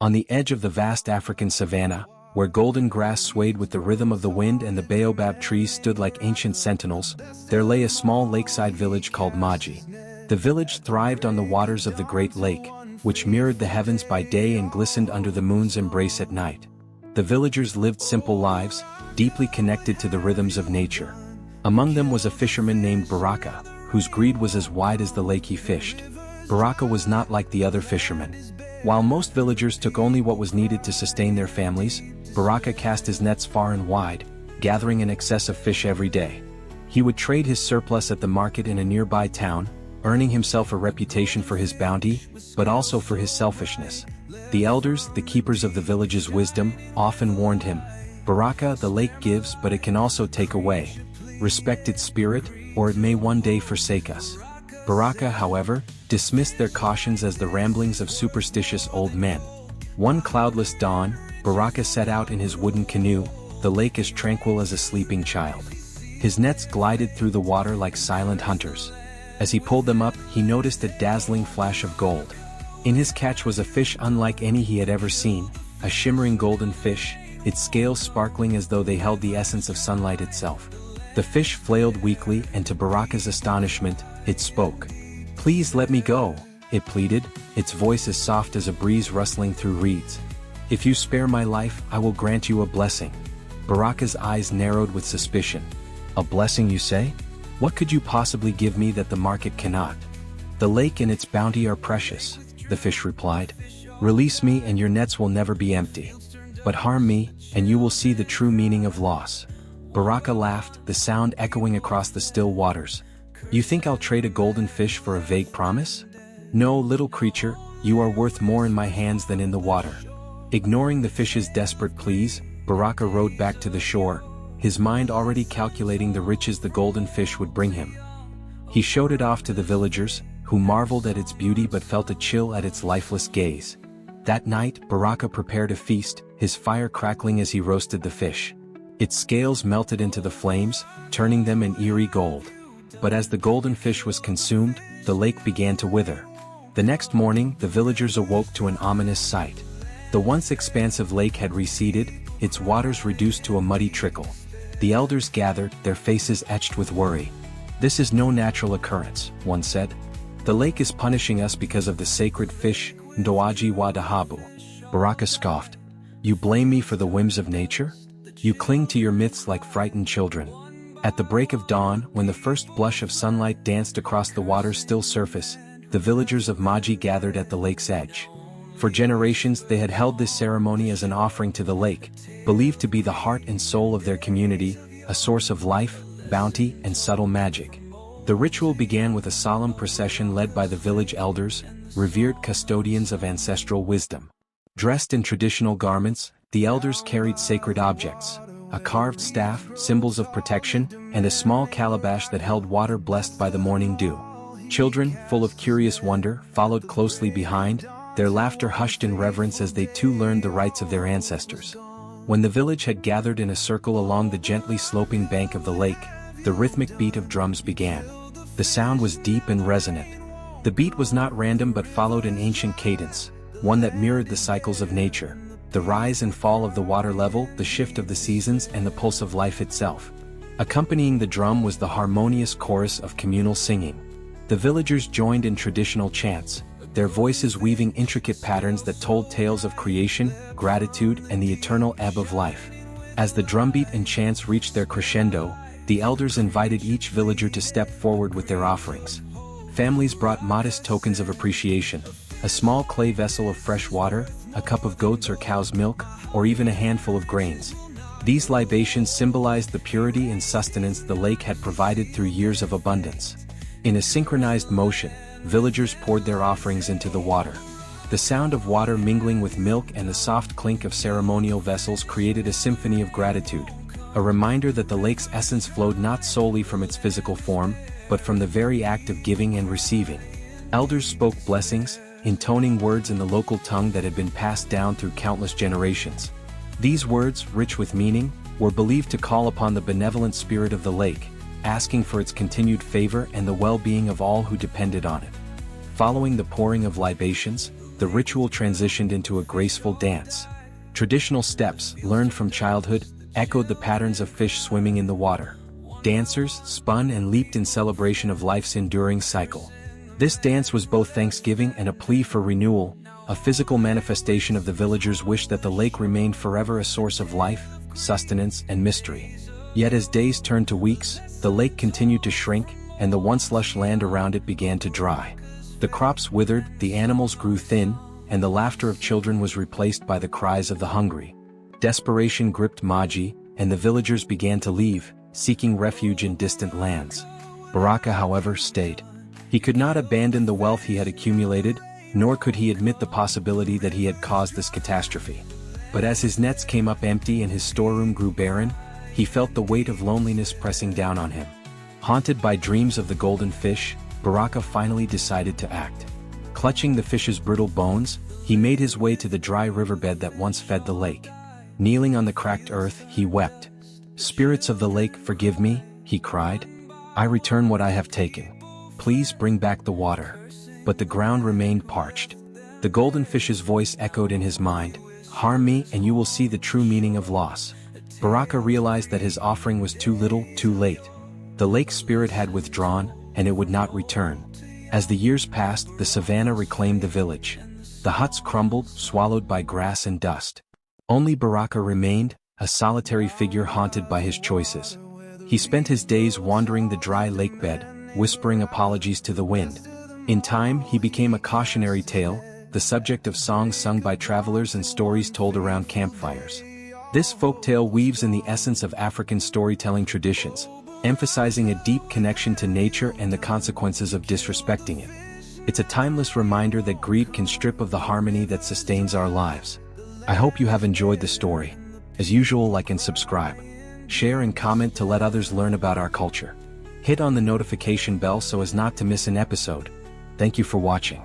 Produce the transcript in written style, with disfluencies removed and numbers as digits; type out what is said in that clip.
On the edge of the vast African savanna, where golden grass swayed with the rhythm of the wind and the baobab trees stood like ancient sentinels, there lay a small lakeside village called Maji. The village thrived on the waters of the Great Lake, which mirrored the heavens by day and glistened under the moon's embrace at night. The villagers lived simple lives, deeply connected to the rhythms of nature. Among them was a fisherman named Baraka, whose greed was as wide as the lake he fished. Baraka was not like the other fishermen. While most villagers took only what was needed to sustain their families, Baraka cast his nets far and wide, gathering an excess of fish every day. He would trade his surplus at the market in a nearby town, earning himself a reputation for his bounty, but also for his selfishness. The elders, the keepers of the village's wisdom, often warned him, "Baraka, the lake gives, but it can also take away. Respect its spirit, or it may one day forsake us." Baraka, however, dismissed their cautions as the ramblings of superstitious old men. One cloudless dawn, Baraka set out in his wooden canoe, the lake as tranquil as a sleeping child. His nets glided through the water like silent hunters. As he pulled them up, he noticed a dazzling flash of gold. In his catch was a fish unlike any he had ever seen, a shimmering golden fish, its scales sparkling as though they held the essence of sunlight itself. The fish flailed weakly, and to Baraka's astonishment, it spoke. "Please let me go," it pleaded, its voice as soft as a breeze rustling through reeds. "If you spare my life, I will grant you a blessing." Baraka's eyes narrowed with suspicion. "A blessing, you say? What could you possibly give me that the market cannot?" "The lake and its bounty are precious," the fish replied. "Release me and your nets will never be empty. But harm me, and you will see the true meaning of loss." Baraka laughed, the sound echoing across the still waters. "You think I'll trade a golden fish for a vague promise? No, little creature, you are worth more in my hands than in the water." Ignoring the fish's desperate pleas, Baraka rowed back to the shore, his mind already calculating the riches the golden fish would bring him. He showed it off to the villagers, who marveled at its beauty but felt a chill at its lifeless gaze. That night, Baraka prepared a feast, his fire crackling as he roasted the fish. Its scales melted into the flames, turning them an eerie gold. But as the golden fish was consumed, the lake began to wither. The next morning, the villagers awoke to an ominous sight. The once expansive lake had receded, its waters reduced to a muddy trickle. The elders gathered, their faces etched with worry. "This is no natural occurrence," one said. "The lake is punishing us because of the sacred fish, Ndoaji wa Dahabu." Baraka scoffed. "You blame me for the whims of nature? You cling to your myths like frightened children." At the break of dawn, when the first blush of sunlight danced across the water's still surface, the villagers of Maji gathered at the lake's edge. For generations they had held this ceremony as an offering to the lake, believed to be the heart and soul of their community, a source of life, bounty, and subtle magic. The ritual began with a solemn procession led by the village elders, revered custodians of ancestral wisdom. Dressed in traditional garments, the elders carried sacred objects, a carved staff, symbols of protection, and a small calabash that held water blessed by the morning dew. Children, full of curious wonder, followed closely behind, their laughter hushed in reverence as they too learned the rites of their ancestors. When the village had gathered in a circle along the gently sloping bank of the lake, the rhythmic beat of drums began. The sound was deep and resonant. The beat was not random but followed an ancient cadence, one that mirrored the cycles of nature, the rise and fall of the water level, the shift of the seasons, and the pulse of life itself. Accompanying the drum was the harmonious chorus of communal singing. The villagers joined in traditional chants, their voices weaving intricate patterns that told tales of creation, gratitude, and the eternal ebb of life. As the drumbeat and chants reached their crescendo, the elders invited each villager to step forward with their offerings. Families brought modest tokens of appreciation, a small clay vessel of fresh water, a cup of goat's or cow's milk, or even a handful of grains. These libations symbolized the purity and sustenance the lake had provided through years of abundance. In a synchronized motion, villagers poured their offerings into the water. The sound of water mingling with milk and the soft clink of ceremonial vessels created a symphony of gratitude, a reminder that the lake's essence flowed not solely from its physical form, but from the very act of giving and receiving. Elders spoke blessings, intoning words in the local tongue that had been passed down through countless generations. These words, rich with meaning, were believed to call upon the benevolent spirit of the lake, asking for its continued favor and the well-being of all who depended on it. Following the pouring of libations, the ritual transitioned into a graceful dance. Traditional steps, learned from childhood, echoed the patterns of fish swimming in the water. Dancers spun and leaped in celebration of life's enduring cycle. This dance was both thanksgiving and a plea for renewal, a physical manifestation of the villagers' wish that the lake remained forever a source of life, sustenance, and mystery. Yet as days turned to weeks, the lake continued to shrink, and the once lush land around it began to dry. The crops withered, the animals grew thin, and the laughter of children was replaced by the cries of the hungry. Desperation gripped Maji, and the villagers began to leave, seeking refuge in distant lands. Baraka, however, stayed. He could not abandon the wealth he had accumulated, nor could he admit the possibility that he had caused this catastrophe. But as his nets came up empty and his storeroom grew barren, he felt the weight of loneliness pressing down on him. Haunted by dreams of the golden fish, Baraka finally decided to act. Clutching the fish's brittle bones, he made his way to the dry riverbed that once fed the lake. Kneeling on the cracked earth, he wept. "Spirits of the lake, forgive me," he cried. "I return what I have taken. Please bring back the water." But the ground remained parched. The golden fish's voice echoed in his mind, "Harm me and you will see the true meaning of loss." Baraka realized that his offering was too little, too late. The lake's spirit had withdrawn, and it would not return. As the years passed, the savannah reclaimed the village. The huts crumbled, swallowed by grass and dust. Only Baraka remained, a solitary figure haunted by his choices. He spent his days wandering the dry lakebed, whispering apologies to the wind. In time, he became a cautionary tale, the subject of songs sung by travelers and stories told around campfires. This folktale weaves in the essence of African storytelling traditions, emphasizing a deep connection to nature and the consequences of disrespecting it. It's a timeless reminder that greed can strip of the harmony that sustains our lives. I hope you have enjoyed the story. As usual, like and subscribe. Share and comment to let others learn about our culture. Hit on the notification bell so as not to miss an episode. Thank you for watching.